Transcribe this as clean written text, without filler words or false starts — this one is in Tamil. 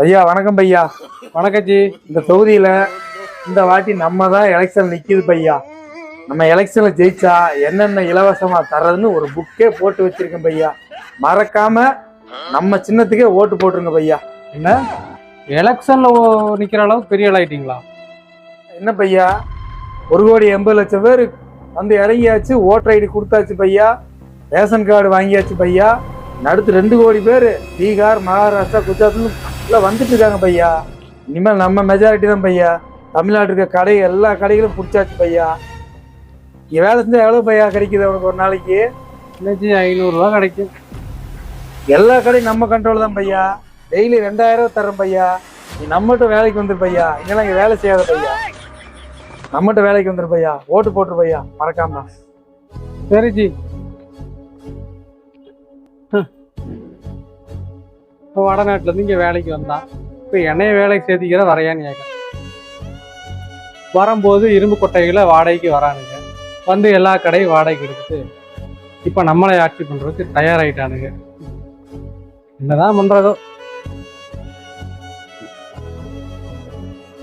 ஐயா வணக்கம் பையா. வணக்கம் ஜி. இந்த தொகுதியில இந்த வாட்டி நம்ம தான் எலெக்ஷன் நிக்குது பையா. நம்ம எலெக்ஷன்ல ஜெயிச்சா என்னென்ன இலவசமா தர்றதுன்னு ஒரு புக்கே போட்டு வச்சிருக்கேன் பையா. மறக்காம நம்ம சின்னத்துக்கே ஓட்டு போட்டுருங்க பையா. என்ன எலெக்ஷன்ல நிக்கிற அளவுக்கு பெரிய ஆள் ஆயிட்டீங்களா? என்ன பையா, 1,80,00,000 பேர் வந்து இறங்கியாச்சு. ஓட்டர் ஐடி கொடுத்தாச்சு பையா. ரேஷன் கார்டு வாங்கியாச்சு பையா. அடுத்து 2 கோடி பேர் பீகார், மகாராஷ்டிரா, குஜராத்ல வந்துட்டு இருக்காங்க பையா. இனிமேல் நம்ம மெஜாரிட்டி தான் பையா. தமிழ்நாட்டு இருக்க கடை எல்லா கடைகளும் பிடிச்சாச்சு பையா. இங்கே வேலை செஞ்சா எவ்வளோ பையா கிடைக்குது உனக்கு ஒரு நாளைக்கு? இன்னைக்கு 500 ரூபா கிடைக்கும். எல்லா கடையும் நம்ம கண்ட்ரோல் தான் பையா. டெய்லி 2000 தரோம் பையா. நீ நம்மகிட்ட வேலைக்கு வந்துரு பையா. இங்கெல்லாம் இங்கே வேலை செய்யாத பையா. நம்மகிட்ட வேலைக்கு வந்துரு பையா. ஓட்டு போட்டுரு பையா மறக்காம. சரி ஜி. இப்போ வடநாட்டுல இருந்து இங்க வேலைக்கு வந்தான். இப்போ என்னைய வேலைக்கு சேர்த்திக்கிற வரையான்னு கேட்க வரும்போது இரும்பு கொட்டைகளை வாடகைக்கு வரானுங்க. வந்து எல்லா கடையும் வாடகைக்கு எடுத்துட்டு இப்போ நம்மளை ஆட்சி பண்றதுக்கு தயாராகிட்டானுங்க. என்னதான் பண்றதோ.